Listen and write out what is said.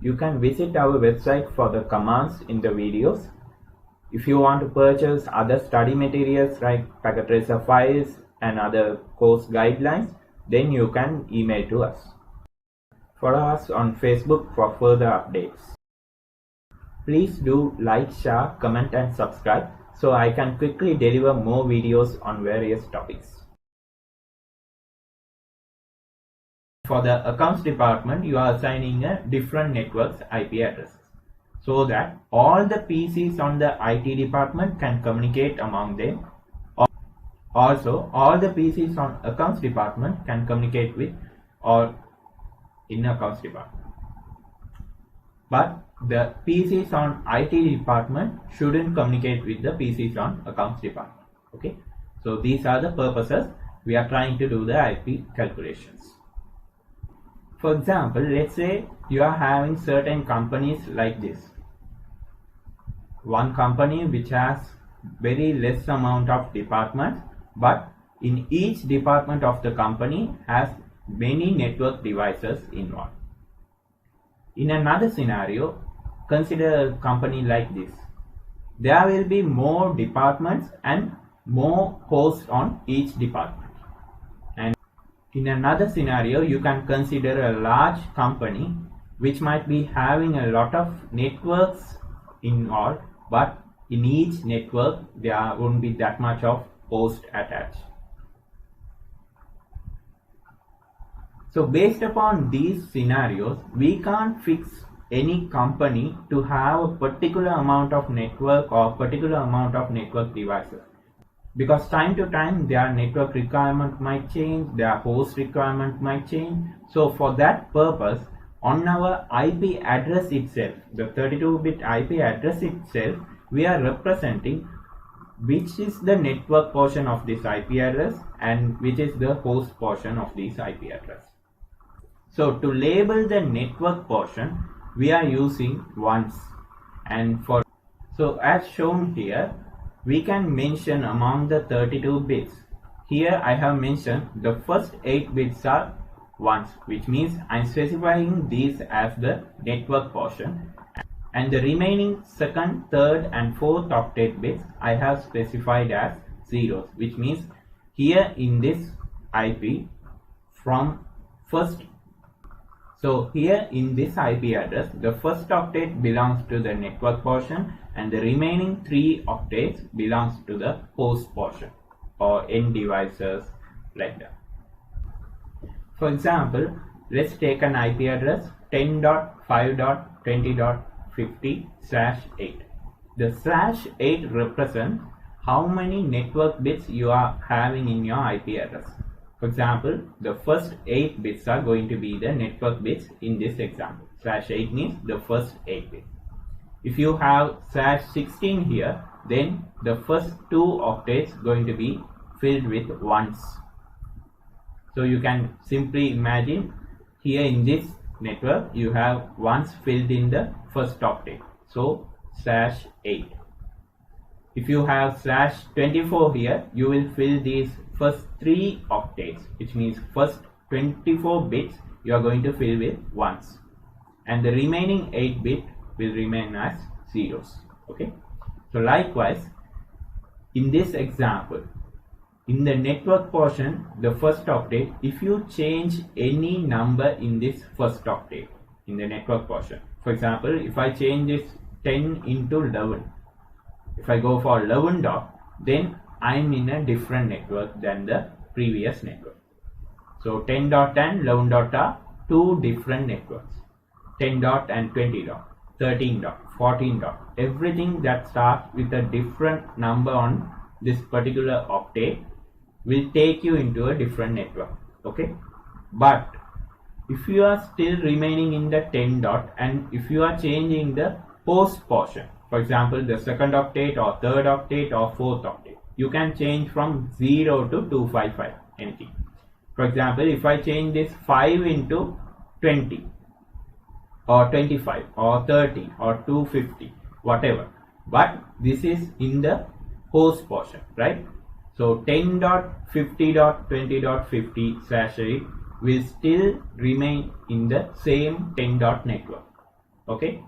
You can visit our website for the commands in the videos. If you want to purchase other study materials like packet tracer files and other course guidelines, then you can email to us. Follow us on Facebook for further updates. Please do like, share, comment and subscribe so I can quickly deliver more videos on various topics. For the accounts department, you are assigning a different network's IP addresses so that all the PCs on the IT department can communicate among them. Also, all the PCs on accounts department can communicate with or in accounts department. But the PCs on IT department shouldn't communicate with the PCs on accounts department. Okay, so these are the purposes we are trying to do the IP calculations. For example, let's say you are having certain companies like this. One company which has very less amount of departments, but in each department of the company has many network devices involved. In another scenario, consider a company like this. There will be more departments and more hosts on each department. And in another scenario, you can consider a large company which might be having a lot of networks involved, but in each network there won't be that much of host attached. So based upon these scenarios, we can't fix any company to have a particular amount of network or particular amount of network devices, because time to time their network requirement might change, their host requirement might change. So for that purpose, on our IP address itself, the 32-bit IP address itself, we are representing which is the network portion of this IP address and which is the host portion of this IP address. So to label the network portion, we are using ones, and so as shown here, we can mention among the 32 bits. Here I have mentioned the first 8 bits are ones, which means I am specifying these as the network portion, and the remaining second, third and fourth octet bits I have specified as zeros, which means here in this IP from first. So here in this IP address, the first octet belongs to the network portion and the remaining 3 octets belongs to the host portion or end devices, like that. For example, let's take an IP address 10.5.20.50/8. The /8 represents how many network bits you are having in your IP address. For example, the first 8 bits are going to be the network bits in this example. /8 means the first 8 bits. If you have /16 here, then the first 2 octets going to be filled with ones. So you can simply imagine here in this network you have ones filled in the first octet. So /8. If you have /24 here, you will fill these first 3 octets, which means first 24 bits you are going to fill with ones, and the remaining 8 bit will remain as zeros. Okay, so likewise in this example, in the network portion, the first octet, if you change any number in this first octet in the network portion, for example, if I change this 10 into 11, if I go for 11 dot, then I am in a different network than the previous network. So 10 dot and 11 dot are 2 different networks. 10 dot and 20 dot, 13 dot, 14 dot, everything that starts with a different number on this particular octet will take you into a different network. Okay, but if you are still remaining in the 10 dot and if you are changing the host portion, for example the second octet or third octet or fourth octet, you can change from 0 to 255, anything. For example, if I change this 5 into 20 or 25 or 30 or 250, whatever, but this is in the host portion, right? So 10.50.20.50/8 will still remain in the same 10 dot network. Okay.